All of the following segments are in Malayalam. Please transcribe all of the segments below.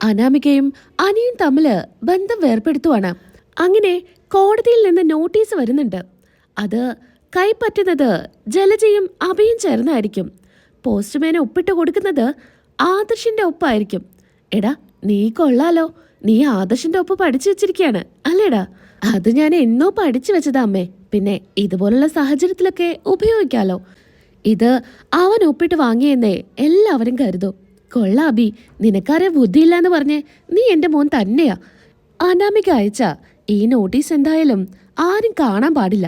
അനാമികയും അനിയും തമ്മില് ബന്ധം വേർപെടുത്തുവാണ്. അങ്ങനെ കോടതിയിൽ നിന്ന് നോട്ടീസ് വരുന്നുണ്ട്. അത് കൈപ്പറ്റുന്നത് ജലജയും അഭിയും ചേർന്നായിരിക്കും. പോസ്റ്റ്മാനെ ഒപ്പിട്ട് കൊടുക്കുന്നത് ആദർശിന്റെ ഒപ്പായിരിക്കും. എടാ, നീ കൊള്ളാലോ, നീ ആദർശിന്റെ ഒപ്പ് പഠിച്ചു വെച്ചിരിക്കുകയാണ് അല്ലേടാ? അത് ഞാൻ എന്നോ പഠിച്ചു വെച്ചതാ അമ്മേ. പിന്നെ ഇതുപോലുള്ള സാഹചര്യത്തിലൊക്കെ ഉപയോഗിക്കാലോ. ഇത് അവൻ ഒപ്പിട്ട് വാങ്ങിയെന്നേ എല്ലാവരും കരുതും. കൊള്ളാ അബി, നിനക്കാരെ ബുദ്ധിയില്ലാന്ന് പറഞ്ഞ് നീ എൻ്റെ മോൻ തന്നെയാ. അനാമിക അയച്ച ഈ നോട്ടീസ് എന്തായാലും ആരും കാണാൻ പാടില്ല.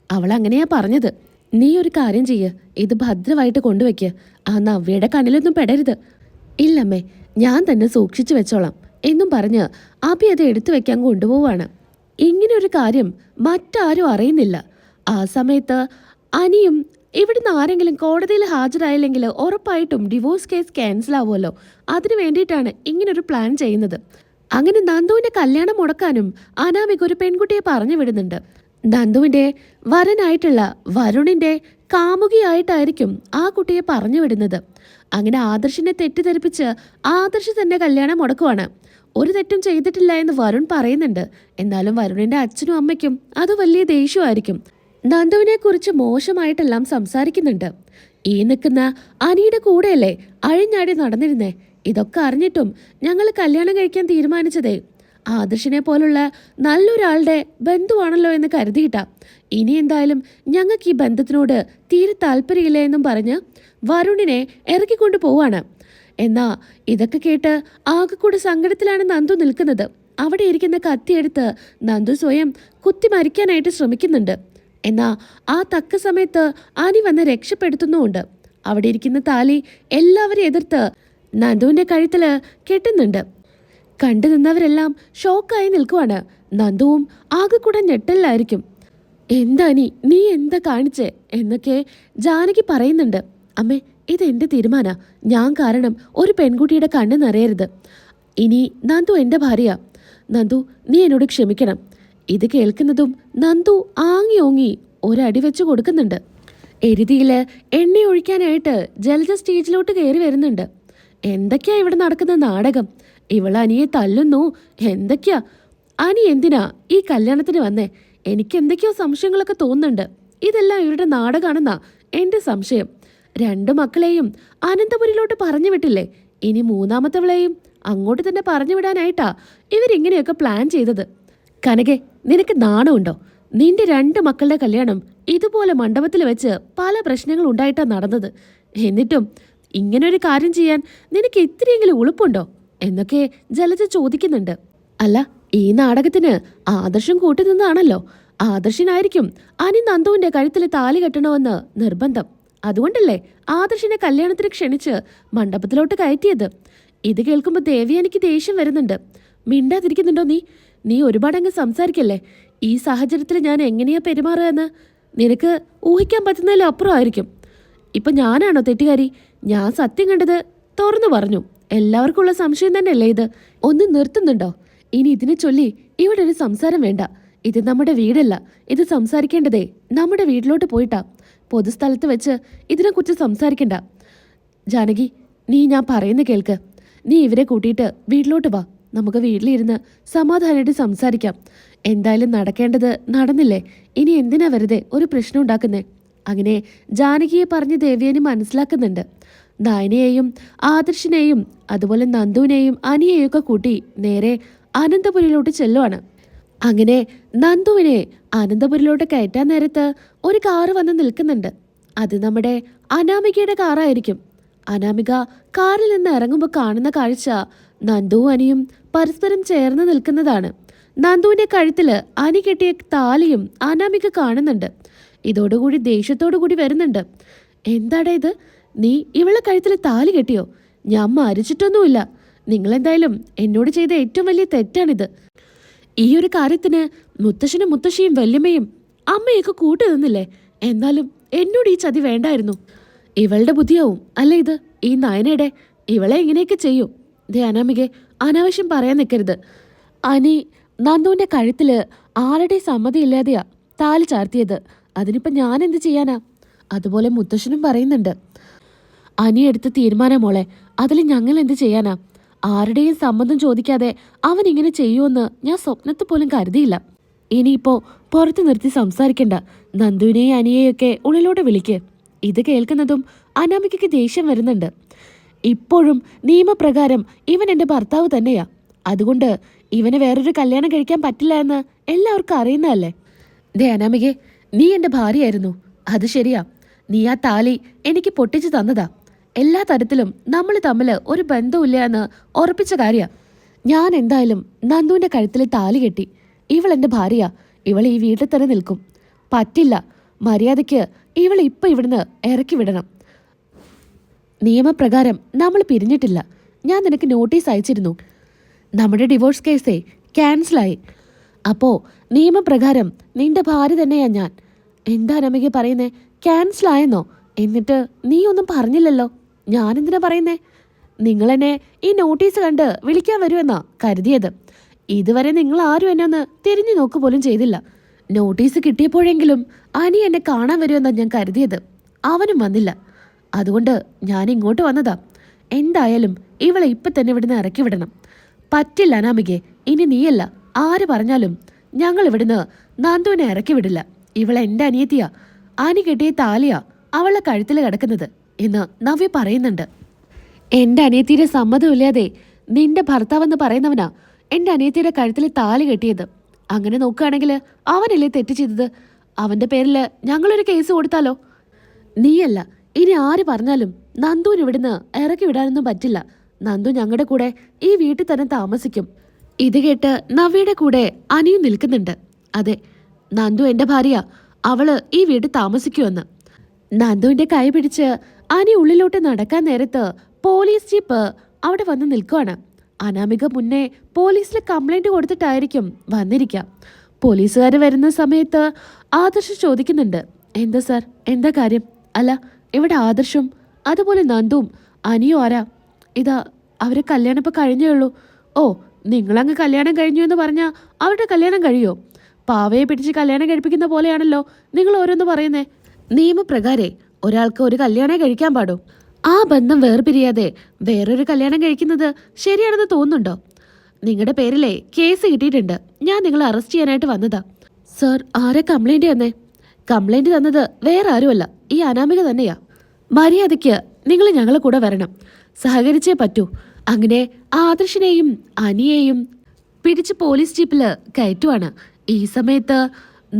അവൾ അങ്ങനെയാ പറഞ്ഞത്. നീ ഒരു കാര്യം ചെയ്യ്, ഇത് ഭദ്രമായിട്ട് കൊണ്ടുവയ്ക്ക്. ആ നവ്യയുടെ കണ്ണിലൊന്നും പെടരുത്. ഇല്ലമ്മേ, ഞാൻ തന്നെ സൂക്ഷിച്ചു വെച്ചോളാം എന്നും പറഞ്ഞ് അബി അത് എടുത്തു വെക്കാൻ കൊണ്ടുപോവാണ്. ഇങ്ങനെ ഒരു കാര്യം മറ്റാരും അറിയുന്നില്ല. ആ സമയത്ത് അനിയും ഇവിടുന്ന് ആരെങ്കിലും കോടതിയിൽ ഹാജരായില്ലെങ്കിൽ ഉറപ്പായിട്ടും ഡിവോഴ്സ് കേസ് ക്യാൻസൽ ആവുമല്ലോ. അതിനു വേണ്ടിയിട്ടാണ് ഇങ്ങനൊരു പ്ലാൻ ചെയ്യുന്നത്. അങ്ങനെ നന്ദുവിന്റെ കല്യാണം മുടക്കാനും അനാമിക ഒരു പെൺകുട്ടിയെ പറഞ്ഞു വിടുന്നുണ്ട്. നന്ദുവിന്റെ വരനായിട്ടുള്ള വരുണിന്റെ കാമുകിയായിട്ടായിരിക്കും ആ കുട്ടിയെ പറഞ്ഞു വിടുന്നത്. അങ്ങനെ ആദർശിനെ തെറ്റിദ്ധരിപ്പിച്ച് ആദർശ് തന്നെ കല്യാണം മുടക്കുവാണ്. ഒരു തെറ്റും ചെയ്തിട്ടില്ല എന്ന് വരുൺ പറയുന്നുണ്ട്. എന്നാലും വരുണിന്റെ അച്ഛനും അമ്മയ്ക്കും അത് വലിയ ദേഷ്യമായിരിക്കും. നന്ദുവിനെ കുറിച്ച് മോശമായിട്ടെല്ലാം സംസാരിക്കുന്നുണ്ട്. ഈ നിൽക്കുന്ന അനിയുടെ കൂടെയല്ലേ അഴിഞ്ഞാടി നടന്നിരുന്നേ. ഇതൊക്കെ അറിഞ്ഞിട്ടും ഞങ്ങൾ കല്യാണം കഴിക്കാൻ തീരുമാനിച്ചതേ ആദർശിനെ പോലുള്ള നല്ലൊരാളുടെ ബന്ധുവാണല്ലോ എന്ന് കരുതിയിട്ടാ. ഇനി എന്തായാലും ഞങ്ങൾക്ക് ഈ ബന്ധത്തിനോട് തീരെ താല്പര്യമില്ല എന്നും പറഞ്ഞ് വരുണിനെ ഇറക്കിക്കൊണ്ടു പോവാണ്. എന്നാ ഇതൊക്കെ കേട്ട് ആകെ കൂടെ സങ്കടത്തിലാണ് നന്ദു നിൽക്കുന്നത്. അവിടെ ഇരിക്കുന്ന കത്തിയെടുത്ത് നന്ദു സ്വയം കുത്തി മരിക്കാനായിട്ട് ശ്രമിക്കുന്നുണ്ട്. എന്നാ ആ തക്ക സമയത്ത് അനി വന്ന് രക്ഷപ്പെടുത്തുന്നുമുണ്ട്. അവിടെ ഇരിക്കുന്ന താലി എല്ലാവരും എതിർത്ത് നന്ദുവിന്റെ കഴുത്തില് കെട്ടുന്നുണ്ട്. കണ്ടു നിന്നവരെല്ലാം ഷോക്കായി നിൽക്കുവാണ്. നന്ദുവും ആകെ കൂടെ ഞെട്ടലിലായിരിക്കും. എന്താ നീ എന്താ കാണിച്ചേ എന്നൊക്കെ ജാനകി പറയുന്നുണ്ട്. അമ്മേ, ഇതെന്റെ തീരുമാന. ഞാൻ കാരണം ഒരു പെൺകുട്ടിയുടെ കണ്ണ് നിറയരുത്. ഇനി നന്ദു എൻ്റെ ഭാര്യയാ. നന്ദു, നീ എന്നോട് ക്ഷമിക്കണം. ഇത് കേൾക്കുന്നതും നന്ദു ആങ്ങി ഓങ്ങി ഒരടി വെച്ച് കൊടുക്കുന്നുണ്ട്. എരുതിയില് എണ്ണ ഒഴിക്കാനായിട്ട് ജലജ സ്റ്റേജിലോട്ട് കയറി വരുന്നുണ്ട്. എന്തൊക്കെയാ ഇവിടെ നടക്കുന്ന നാടകം? ഇവൾ അനിയെ തല്ലുന്നു. എന്തൊക്കെയാ? അനി എന്തിനാ ഈ കല്യാണത്തിന് വന്നേ? എനിക്ക് എന്തൊക്കെയോ സംശയങ്ങളൊക്കെ തോന്നുന്നുണ്ട്. ഇതെല്ലാം ഇവരുടെ നാടകമാണെന്നാ എൻ്റെ സംശയം. 2 മക്കളെയും അനന്തപുരിയിലോട്ട് പറഞ്ഞു വിട്ടില്ലേ? ഇനി 3ാമത്തവളെയും അങ്ങോട്ട് തന്നെ പറഞ്ഞു വിടാനായിട്ടാ ഇവരിങ്ങനെയൊക്കെ പ്ലാൻ ചെയ്തത്. കനകെ, നിനക്ക് നാണമുണ്ടോ? നിന്റെ 2 മക്കളുടെ കല്യാണം ഇതുപോലെ മണ്ഡപത്തിൽ വെച്ച് പല പ്രശ്നങ്ങൾ ഉണ്ടായിട്ടാ നടന്നത്. എന്നിട്ടും ഇങ്ങനൊരു കാര്യം ചെയ്യാൻ നിനക്ക് ഇത്തിരിയെങ്കിലും ഉളുപ്പുണ്ടോ എന്നൊക്കെ ജലജ ചോദിക്കുന്നുണ്ട്. അല്ല, ഈ നാടകത്തിന് ആദർശം കൂട്ടുനിന്നാണല്ലോ. ആദർശനായിരിക്കും അനി നന്ദുവിന്റെ കഴുത്തിൽ താലി കെട്ടണമെന്ന് നിർബന്ധം. അതുകൊണ്ടല്ലേ ആദർശിനെ കല്യാണത്തിന് ക്ഷണിച്ച് മണ്ഡപത്തിലോട്ട് കയറ്റിയത്. ഇത് കേൾക്കുമ്പോൾ ദേവി എനിക്ക് ദേഷ്യം വരുന്നുണ്ട്. മിണ്ടാതിരിക്കുന്നുണ്ടോ നീ ഒരുപാട് അങ്ങ് സംസാരിക്കല്ലേ. ഈ സാഹചര്യത്തിൽ ഞാൻ എങ്ങനെയാ പെരുമാറുക എന്ന് നിനക്ക് ഊഹിക്കാൻ പറ്റുന്നതിലും അപ്പുറമായിരിക്കും. ഇപ്പൊ ഞാനാണോ തെറ്റുകാരി? ഞാൻ സത്യം കണ്ടത് തുറന്നു പറഞ്ഞു. എല്ലാവർക്കും ഉള്ള സംശയം തന്നെയല്ലേ ഇത്? ഒന്ന് നിർത്തുന്നുണ്ടോ? ഇനി ഇതിനെ ചൊല്ലി ഇവിടെ ഒരു സംസാരം വേണ്ട. ഇത് നമ്മുടെ വീടല്ല. ഇത് സംസാരിക്കേണ്ടതേ നമ്മുടെ വീട്ടിലോട്ട് പോയിട്ടാ. പൊതുസ്ഥലത്ത് വെച്ച് ഇതിനെക്കുറിച്ച് സംസാരിക്കണ്ട. ജാനകി, നീ ഞാൻ പറയുന്ന കേൾക്ക്. നീ ഇവരെ കൂട്ടിയിട്ട് വീട്ടിലോട്ട് വാ. നമുക്ക് വീട്ടിലിരുന്ന് സമാധാനമായിട്ട് സംസാരിക്കാം. എന്തായാലും നടക്കേണ്ടത് നടന്നില്ലേ? ഇനി എന്തിനാ വെറുതെ ഒരു പ്രശ്നം ഉണ്ടാക്കുന്നേ? അങ്ങനെ ജാനകിയെ പറഞ്ഞ് ദേവിയനി മനസ്സിലാക്കുന്നുണ്ട്. നയനയെയും ആദർശിനെയും അതുപോലെ നന്ദുവിനെയും അനിയെയും ഒക്കെ കൂട്ടി നേരെ അനന്തപുരിയിലോട്ട് ചെല്ലുവാണ്. അങ്ങനെ നന്ദുവിനെ അനന്തപുരിയിലോട്ട് കയറ്റാൻ നേരത്ത് ഒരു കാറ് വന്ന് നിൽക്കുന്നുണ്ട്. അത് നമ്മുടെ അനാമികയുടെ കാറായിരിക്കും. അനാമിക കാറിൽ നിന്ന് ഇറങ്ങുമ്പോൾ കാണുന്ന കാഴ്ച നന്ദുവും അനിയും പരസ്പരം ചേർന്ന് നിൽക്കുന്നതാണ്. നന്ദുവിന്റെ കഴുത്തില് അനി കെട്ടിയ താലിയും അനാമിക കാണുന്നുണ്ട്. ഇതോടുകൂടി ദേഷ്യത്തോടു കൂടി വരുന്നുണ്ട്. എന്താടാ ഇത്? നീ ഇവളെ കഴുത്തിൽ താലി കെട്ടിയോ? ഞാൻ മരിച്ചിട്ടൊന്നുമില്ല. നിങ്ങളെന്തായാലും എന്നോട് ചെയ്ത ഏറ്റവും വലിയ തെറ്റാണിത്. ഈ ഒരു കാര്യത്തിന് മുത്തശ്ശനും മുത്തശ്ശിയും വല്യമ്മയും അമ്മയൊക്കെ കൂട്ടു നിന്നില്ലേ? എന്നാലും എന്നോട് ഈ ചതി വേണ്ടായിരുന്നു. ഇവളുടെ ബുദ്ധിയാവും അല്ലേ ഇത്? ഈ നയനയുടെ ഇവളെ ഇങ്ങനെയൊക്കെ ചെയ്യൂ. ദേ അനാമികെ, അനാവശ്യം പറയാൻ നിൽക്കരുത്. അനി നന്ദുവിന്റെ കഴുത്തില് ആരുടെ സമ്മതിയില്ലാതെയാ താലി ചാർത്തിയത്. അതിനിപ്പോ ഞാൻ എന്ത് ചെയ്യാനാ? അതുപോലെ മുത്തശ്ശനും പറയുന്നുണ്ട്. അനി എടുത്ത തീരുമാനം മോളെ, അതിൽ ഞങ്ങൾ എന്ത് ചെയ്യാനാ? ആരുടെയും സമ്മതം ചോദിക്കാതെ അവൻ ഇങ്ങനെ ചെയ്യുമെന്ന് ഞാൻ സ്വപ്നത്തിൽ പോലും കരുതിയില്ല. ഇനിയിപ്പോ പുറത്തു നിർത്തി സംസാരിക്കണ്ട. നന്ദുവിനെയും അനിയെയൊക്കെ ഉള്ളിലോട്ട് വിളിക്ക്. ഇത് കേൾക്കുന്നതും അനാമികയ്ക്ക് ദേഷ്യം വരുന്നുണ്ട്. ഇപ്പോഴും നിയമപ്രകാരം ഇവൻ എൻ്റെ ഭർത്താവ് തന്നെയാ. അതുകൊണ്ട് ഇവന് വേറൊരു കല്യാണം കഴിക്കാൻ പറ്റില്ല എന്ന് എല്ലാവർക്കും അറിയുന്നതല്ലേ. ദേ അനാമികെ, നീ എൻ്റെ ഭാര്യയായിരുന്നു, അത് ശരിയാ. നീ ആ താലി എനിക്ക് പൊട്ടിച്ചു തന്നതാ. എല്ലാ തരത്തിലും നമ്മൾ തമ്മിൽ ഒരു ബന്ധവുമില്ല എന്ന് ഉറപ്പിച്ച കാര്യ. ഞാൻ എന്തായാലും നന്ദുവിൻ്റെ കഴുത്തിൽ താലി കെട്ടി. ഇവൾ എൻ്റെ ഭാര്യയാ. ഇവൾ ഈ വീട്ടിൽ തന്നെ നിൽക്കും. പറ്റില്ല. മര്യാദയ്ക്ക് ഇവൾ ഇപ്പം ഇവിടുന്ന് ഇറക്കി വിടണം. നിയമപ്രകാരം നമ്മൾ പിരിഞ്ഞിട്ടില്ല. ഞാൻ നിനക്ക് നോട്ടീസ് അയച്ചിരുന്നു. നമ്മുടെ ഡിവോഴ്സ് കേസേ ക്യാൻസലായി. അപ്പോൾ നിയമപ്രകാരം നിന്റെ ഭാര്യ തന്നെയാ ഞാൻ. എന്താ അനാമിക പറയുന്നേ? ക്യാൻസലായെന്നോ? എന്നിട്ട് നീ ഒന്നും പറഞ്ഞില്ലല്ലോ. ഞാനെന്തിനാ പറയുന്നേ? നിങ്ങളെന്നെ ഈ നോട്ടീസ് കണ്ട് വിളിക്കാൻ വരുമെന്നാ കരുതിയത്. ഇതുവരെ നിങ്ങൾ ആരും എന്നെ ഒന്ന് തിരിഞ്ഞു നോക്കു പോലും ചെയ്തില്ല. നോട്ടീസ് കിട്ടിയപ്പോഴെങ്കിലും അനി എന്നെ കാണാൻ വരുമെന്നാ ഞാൻ കരുതിയത്. അവനും വന്നില്ല. അതുകൊണ്ട് ഞാൻ ഇങ്ങോട്ട് വന്നതാ. എന്തായാലും ഇവളെ ഇപ്പം തന്നെ ഇവിടുന്ന് ഇറക്കി വിടണം. പറ്റില്ല അനാമികെ. ഇനി നീയല്ല ആര് പറഞ്ഞാലും ഞങ്ങൾ ഇവിടുന്ന് നന്ദുവിനെ ഇറക്കി വിടില്ല. ഇവളെ എൻ്റെ അനിയത്തിയാ. അനി കെട്ടിയ താലിയാ അവളുടെ കഴുത്തിൽ കിടക്കുന്നത് എന്ന് നവ്യ പറയുന്നുണ്ട്. എൻ്റെ അനിയത്തിയുടെ സമ്മതമില്ലാതെ നിന്റെ ഭർത്താവെന്ന് പറയുന്നവനാ എൻ്റെ അനിയത്തിയുടെ കഴുത്തിൽ താലി കെട്ടിയത്. അങ്ങനെ നോക്കുകയാണെങ്കിൽ അവനല്ലേ തെറ്റ് ചെയ്തത്? അവൻ്റെ പേരിൽ ഞങ്ങളൊരു കേസ് കൊടുത്താലോ? നീയല്ല ഇനി ആര് പറഞ്ഞാലും നന്ദുവിന് ഇവിടുന്ന് ഇറക്കി വിടാനൊന്നും പറ്റില്ല. നന്ദു ഞങ്ങളുടെ കൂടെ ഈ വീട്ടിൽ തന്നെ താമസിക്കും. ഇത് കേട്ട് നവ്യയുടെ കൂടെ അനിയും നിൽക്കുന്നുണ്ട്. അതെ, നന്ദു എൻ്റെ ഭാര്യ. അവള് ഈ വീട്ടിൽ താമസിക്കുമെന്ന്. നന്ദുവിൻ്റെ കൈ പിടിച്ച് അനി ഉള്ളിലോട്ട് നടക്കാൻ നേരത്ത് പോലീസ് ജീപ്പ് അവിടെ വന്ന് നിൽക്കുവാണ്. അനാമിക മുന്നേ പോലീസിൽ കംപ്ലൈന്റ് കൊടുത്തിട്ടായിരിക്കും വന്നിരിക്കാം. പോലീസുകാർ വരുന്ന സമയത്ത് ആദർശ് ചോദിക്കുന്നുണ്ട്, എന്താ സാർ, എന്താ കാര്യം? അല്ല, ഇവിടെ ആദർശും അതുപോലെ നന്ദുവും അനിയും ആരാ? ഇതാ അവരെ കല്യാണം ഇപ്പം കഴിഞ്ഞേ ഉള്ളൂ. ഓ, നിങ്ങളങ്ങ് കല്യാണം കഴിഞ്ഞു എന്ന് പറഞ്ഞാൽ അവരുടെ കല്യാണം കഴിയോ? പാവയെ പിടിച്ച് കല്യാണം കഴിപ്പിക്കുന്ന പോലെയാണല്ലോ നിങ്ങൾ ഓരോന്ന് പറയുന്നേ. നിയമപ്രകാരേ ഒരാൾക്ക് ഒരു കല്യാണം കഴിക്കാൻ പാടൂ. ആ ബന്ധം വേർപിരിയാതെ വേറൊരു കല്യാണം കഴിക്കുന്നത് ശരിയാണെന്ന് തോന്നുന്നുണ്ടോ? നിങ്ങളുടെ പേരിലെ കേസ് കിട്ടിയിട്ടുണ്ട്. ഞാൻ നിങ്ങളെ അറസ്റ്റ് ചെയ്യാനായിട്ട് വന്നതാ. സർ, ആരെ കംപ്ലൈന്റ് തന്നേ? കംപ്ലൈന്റ് തന്നത് വേറെ ആരുമല്ല, ഈ അനാമിക തന്നെയാ. മര്യാദയ്ക്ക് നിങ്ങൾ ഞങ്ങളെ കൂടെ വരണം. സഹകരിച്ചേ പറ്റൂ. അങ്ങനെ ആദർശിനെയും അനിയെയും പിടിച്ച് പോലീസ് ജീപ്പില് കയറ്റുവാണ്. ഈ സമയത്ത്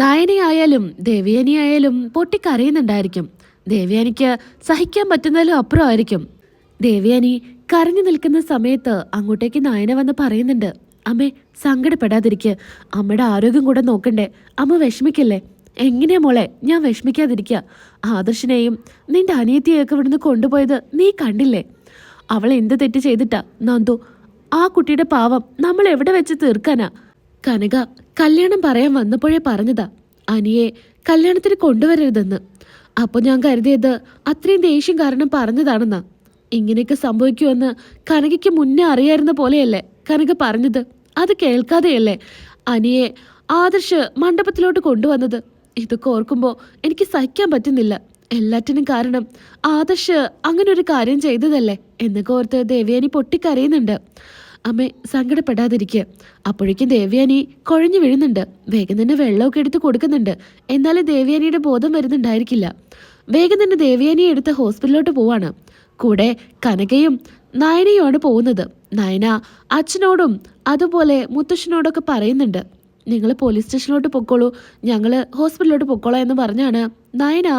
നയനയായാലും ദേവയാനിയായാലും പൊട്ടിക്കരയുന്നുണ്ടായിരിക്കും. ദേവയാനിക്ക് സഹിക്കാൻ പറ്റുന്നതിലും അപ്പുറമായിരിക്കും. ദേവയാനി കരഞ്ഞു നിൽക്കുന്ന സമയത്ത് അങ്ങോട്ടേക്ക് നയന വന്ന് പറയുന്നുണ്ട്, അമ്മേ സങ്കടപ്പെടാതിരിക്കുക. അമ്മയുടെ ആരോഗ്യം കൂടെ നോക്കണ്ടേ. അമ്മ വിഷമിക്കല്ലേ. എങ്ങനെയാ മോളെ ഞാൻ വിഷമിക്കാതിരിക്കുക? ആദർശിനെയും നിന്റെ അനിയത്തിയൊക്കെ ഇവിടുന്ന് കൊണ്ടുപോയത് നീ കണ്ടില്ലേ? അവൾ എന്ത് തെറ്റ് ചെയ്തിട്ടാ നന്ദു? ആ കുട്ടിയുടെ പാവം നമ്മൾ എവിടെ വെച്ച് തീർക്കാനാ? കനക കല്യാണം പറയാൻ വന്നപ്പോഴേ പറഞ്ഞതാ അനിയെ കല്യാണത്തിന് കൊണ്ടുവരരുതെന്ന്. അപ്പോൾ ഞാൻ കരുതിയത് അത്രയും ദേഷ്യം കാരണം പറഞ്ഞതാണെന്നാ. ഇങ്ങനെയൊക്കെ സംഭവിക്കുമെന്ന് കനകയ്ക്ക് മുന്നേ അറിയായിരുന്ന പോലെയല്ലേ കനക പറഞ്ഞത്? അത് കേൾക്കാതെയല്ലേ അനിയെ ആദർശ് മണ്ഡപത്തിലോട്ട് കൊണ്ടുവന്നത്? ഇതൊക്കെ ഓർക്കുമ്പോൾ എനിക്ക് സഹിക്കാൻ പറ്റുന്നില്ല. എല്ലാറ്റിനും കാരണം ആദർശ് അങ്ങനെ ഒരു കാര്യം ചെയ്തതല്ലേ എന്നൊക്കെ ഓർത്ത് ദേവയാനി പൊട്ടിക്കരയുന്നുണ്ട്. അമ്മേ സങ്കടപ്പെടാതിരിക്കുക. അപ്പോഴേക്കും ദേവയാനി കുഴഞ്ഞു വീഴുന്നുണ്ട്. വേഗം തന്നെ വെള്ളമൊക്കെ എടുത്ത് കൊടുക്കുന്നുണ്ട്. എന്നാലും ദേവയാനിയുടെ ബോധം വരുന്നുണ്ടായിരിക്കില്ല. വേഗം തന്നെ ദേവയാനിയെ എടുത്ത് ഹോസ്പിറ്റലിലോട്ട് പോവാണ്. കൂടെ കനകയും നയനയുമാണ് പോകുന്നത്. നയന അച്ഛനോടും അതുപോലെ മുത്തശ്ശനോടൊക്കെ പറയുന്നുണ്ട്, നിങ്ങൾ പോലീസ് സ്റ്റേഷനിലോട്ട് പൊക്കോളൂ, ഞങ്ങൾ ഹോസ്പിറ്റലിലോട്ട് പൊക്കോളാം എന്ന് പറഞ്ഞാണ് നയന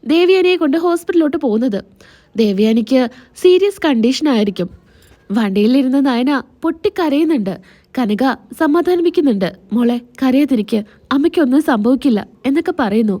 ദേവയാനിയെ കൊണ്ട് ഹോസ്പിറ്റലിലോട്ട് പോകുന്നത്. ദേവയാനിക്ക് സീരിയസ് കണ്ടീഷനായിരിക്കും. വണ്ടിയിലിരുന്ന് നയന പൊട്ടിക്കരയുന്നുണ്ട്. കനക സമാധാനിപ്പിക്കുന്നുണ്ട്, മോളെ കരയാതിരിക്കുക, അമ്മയ്ക്കൊന്നും സംഭവിക്കില്ല എന്നൊക്കെ പറയുന്നു.